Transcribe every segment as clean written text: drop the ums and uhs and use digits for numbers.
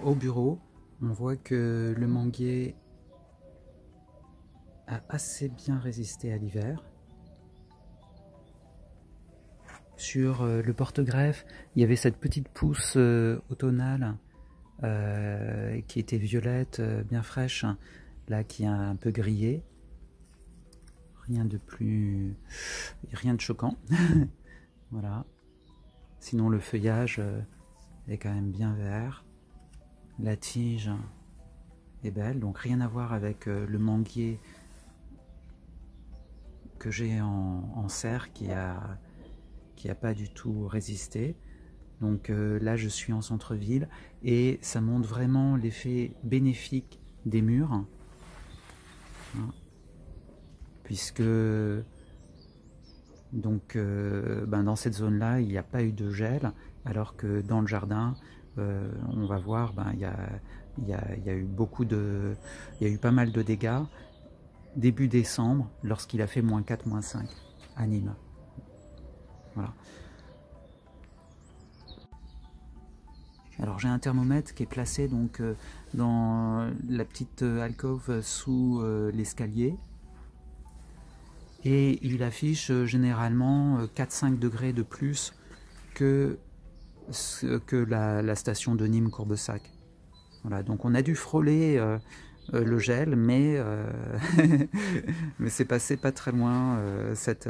Alors au bureau, on voit que le manguier a assez bien résisté à l'hiver. Sur le porte-greffe, il y avait cette petite pousse automnale qui était violette, bien fraîche, là qui a un peu grillé. Rien de rien de choquant. Voilà. Sinon le feuillage est quand même bien vert. La tige est belle, donc rien à voir avec le manguier que j'ai en serre qui a pas du tout résisté. Donc là je suis en centre-ville et ça montre vraiment l'effet bénéfique des murs, hein, puisque donc dans cette zone là il n'y a pas eu de gel, alors que dans le jardin on va voir il y a eu pas mal de dégâts début décembre lorsqu'il a fait -4, -5 à Nîmes. Voilà. Alors j'ai un thermomètre qui est placé donc dans la petite alcôve sous l'escalier, et il affiche généralement 4-5 degrés de plus que la station de Nîmes Courbesac. Voilà, donc on a dû frôler le gel, mais mais c'est passé pas très loin cet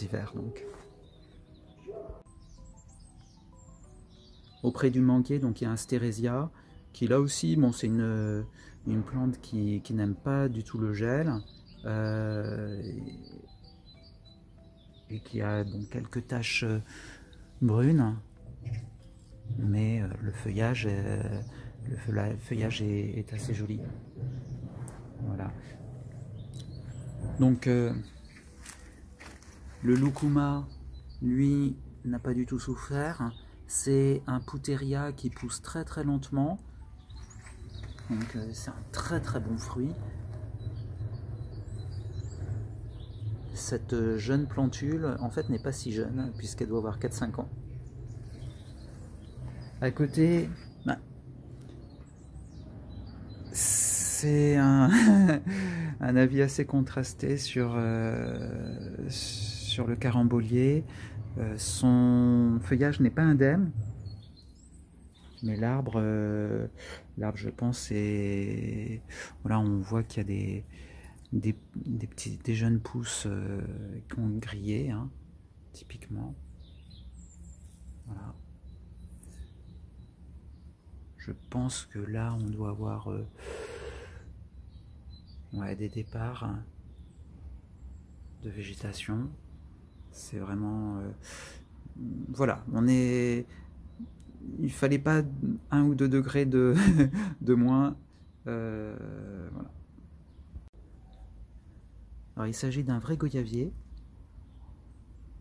hiver. Donc. Auprès du manguier, donc il y a un stérésia qui là aussi, bon, c'est une plante qui n'aime pas du tout le gel et qui a donc quelques taches brunes, mais le feuillage est assez joli. Voilà. Donc le lucuma, lui, n'a pas du tout souffert. C'est un puteria qui pousse très très lentement, donc c'est un très très bon fruit. Cette jeune plantule en fait n'est pas si jeune puisqu'elle doit avoir 4-5 ans. À côté, c'est un avis assez contrasté sur le carambolier. Son feuillage n'est pas indemne, mais l'arbre, je pense, voilà, on voit qu'il y a des jeunes pousses qui ont grillé, hein, typiquement. Voilà. Je pense que là, on doit avoir ouais, des départs de végétation. C'est vraiment voilà, il fallait pas 1 ou 2 degrés de moins, voilà. Alors il s'agit d'un vrai goyavier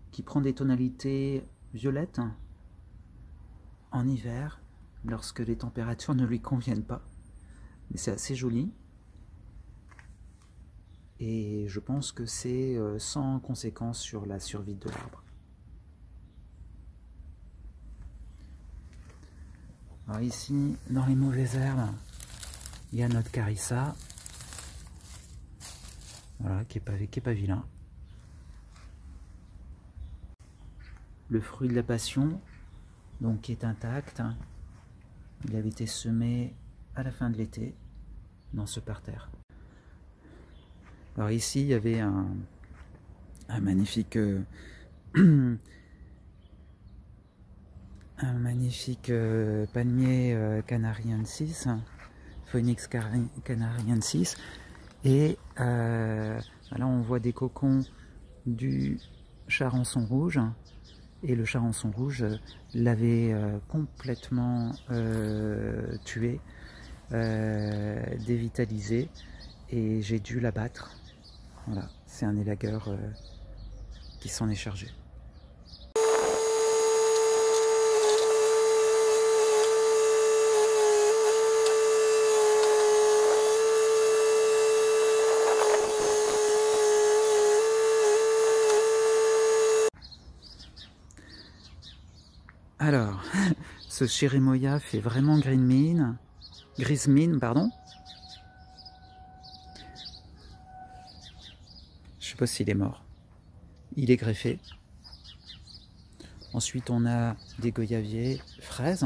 qui prend des tonalités violettes en hiver lorsque les températures ne lui conviennent pas, mais c'est assez joli. Et je pense que c'est sans conséquence sur la survie de l'arbre. Alors ici, dans les mauvaises herbes, il y a notre carissa, voilà, qui est pas vilain. Le fruit de la passion, donc qui est intact, il avait été semé à la fin de l'été dans ce parterre. Alors ici, il y avait un magnifique palmier canariensis, Phoenix canariensis, et là on voit des cocons du charançon rouge, et le charançon rouge l'avait complètement tué, dévitalisé, et j'ai dû l'abattre. Voilà, c'est un élagueur qui s'en est chargé. Alors, ce chérimoya fait vraiment green bean. grise mine, pardon. Je sais pas s'il est mort. Il est greffé. Ensuite, on a des goyaviers fraises.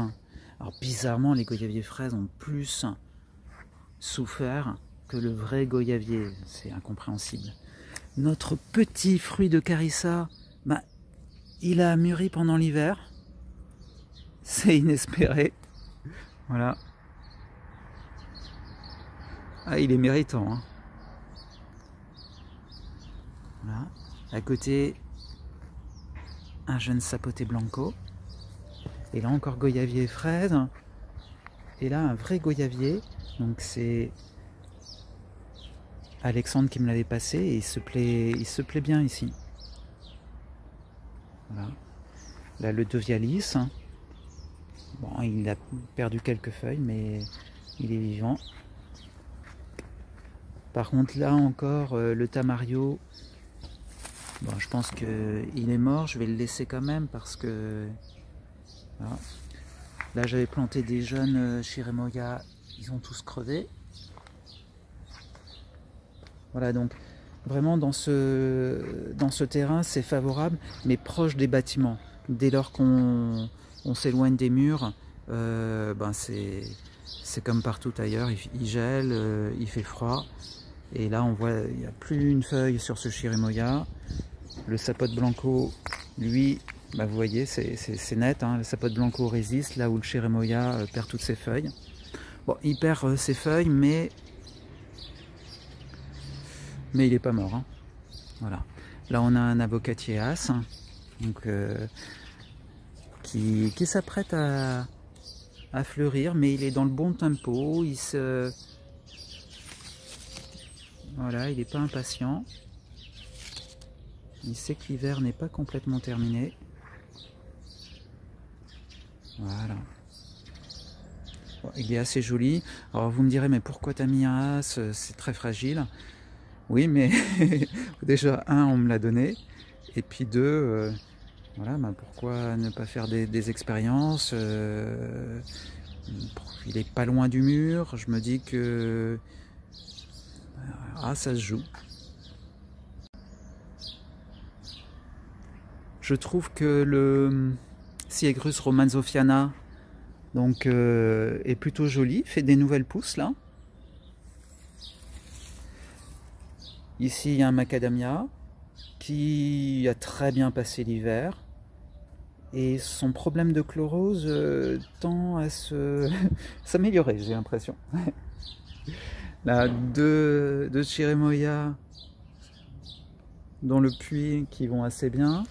Alors, bizarrement, les goyaviers fraises ont plus souffert que le vrai goyavier. C'est incompréhensible. Notre petit fruit de Carissa, bah, il a mûri pendant l'hiver. C'est inespéré. Voilà. Ah, il est méritant. Hein. Voilà. À côté, un jeune sapoté blanco. Et là encore goyavier et fraise. Et là un vrai goyavier. Donc c'est Alexandre qui me l'avait passé et il se plaît bien ici. Voilà. Là le Dovialis. Bon, il a perdu quelques feuilles mais il est vivant. Par contre là encore le Tamario. Bon, je pense qu'il est mort, je vais le laisser quand même parce que voilà. Là j'avais planté des jeunes Chirimoya, ils ont tous crevé. Voilà, donc vraiment dans ce terrain c'est favorable, mais proche des bâtiments. Dès lors qu'on s'éloigne des murs, ben c'est comme partout ailleurs, il gèle, il fait froid. Et là on voit il n'y a plus une feuille sur ce Chirimoya. Le Sapote Blanco, lui, bah vous voyez, c'est net, hein, le Sapote Blanco résiste, là où le Chirimoya perd toutes ses feuilles. Bon, il perd ses feuilles, mais il n'est pas mort. Hein. Voilà. Là, on a un avocatier as, donc, qui s'apprête à fleurir, mais il est dans le bon tempo, voilà, il n'est pas impatient. Il sait que l'hiver n'est pas complètement terminé. Voilà. Bon, il est assez joli. Alors vous me direz, mais pourquoi tu as mis un as? C'est très fragile. Oui, mais déjà, un, on me l'a donné. Et puis deux, voilà, bah, pourquoi ne pas faire des expériences? Il est pas loin du mur. Je me dis que ça se joue. Je trouve que le Siegrus romanzophiana donc, est plutôt joli, fait des nouvelles pousses là. Ici il y a un macadamia qui a très bien passé l'hiver et son problème de chlorose tend à s'améliorer, j'ai l'impression. Là, deux Chirimoya dans le puits qui vont assez bien.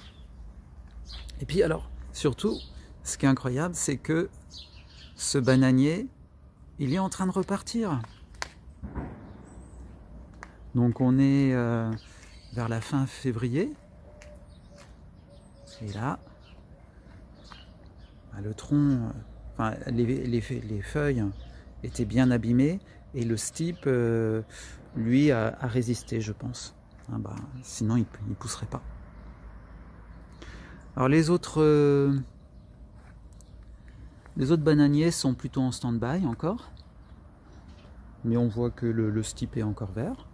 Et puis alors, surtout, ce qui est incroyable, c'est que ce bananier, il est en train de repartir. Donc on est vers la fin février. Et là, le tronc, enfin, les feuilles étaient bien abîmées et le stipe, lui, a résisté, je pense. Hein, bah, sinon, il ne pousserait pas. Alors les autres bananiers sont plutôt en stand-by encore, mais on voit que le stipe est encore vert.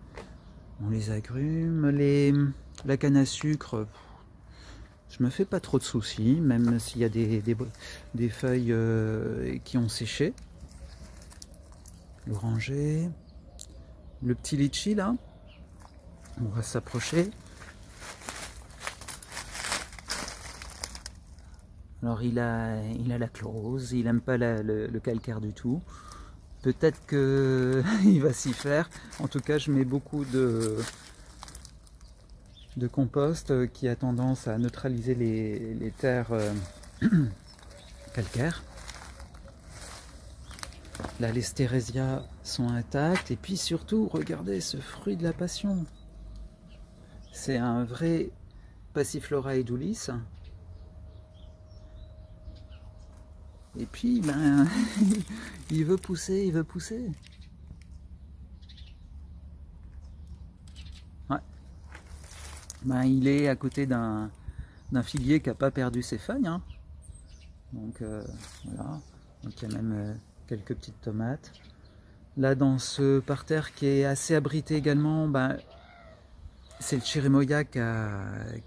On les agrumes, la canne à sucre, je me fais pas trop de soucis, même s'il y a des feuilles qui ont séché. L'oranger, le petit litchi là, on va s'approcher. Alors il a la chlorose, il n'aime pas le calcaire du tout. Peut-être qu'il va s'y faire. En tout cas, je mets beaucoup de compost qui a tendance à neutraliser les terres calcaires. Là, les stérésias sont intactes. Et puis surtout, regardez ce fruit de la passion. C'est un vrai Passiflora edulis. Et puis, ben, il veut pousser, il veut pousser. Ouais. Ben, il est à côté d'un figuier qui n'a pas perdu ses feuilles. Hein. Donc, voilà. Donc, il y a même quelques petites tomates. Là, dans ce parterre qui est assez abrité également, ben, c'est le chérimoya qui a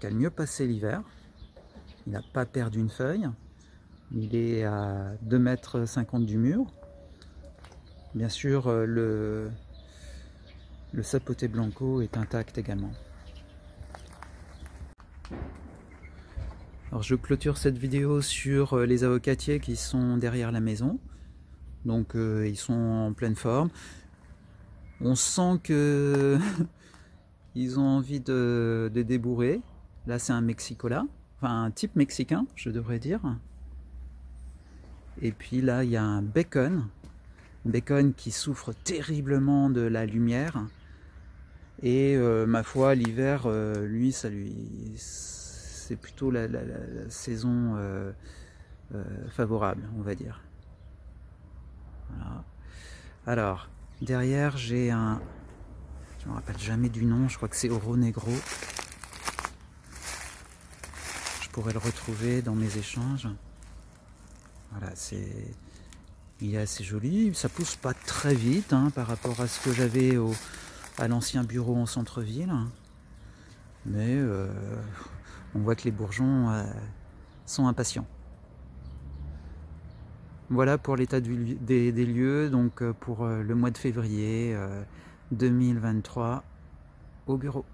le mieux passé l'hiver. Il n'a pas perdu une feuille. Il est à 2,50 m du mur. Bien sûr, le sapote blanco est intact également. Alors je clôture cette vidéo sur les avocatiers qui sont derrière la maison. Donc ils sont en pleine forme. On sent que ils ont envie de débourrer. Là c'est un mexicola, enfin un type mexicain je devrais dire. Et puis là il y a un bacon qui souffre terriblement de la lumière. Et ma foi l'hiver lui c'est plutôt la saison favorable on va dire. Voilà. Alors, derrière, j'ai un... Je me rappelle jamais du nom, je crois que c'est Oro Negro. Je pourrais le retrouver dans mes échanges. Voilà, c'est... Il est assez joli, ça pousse pas très vite hein, par rapport à ce que j'avais à l'ancien bureau en centre-ville. Mais on voit que les bourgeons sont impatients. Voilà pour l'état des lieux, donc pour le mois de février 2023 au bureau.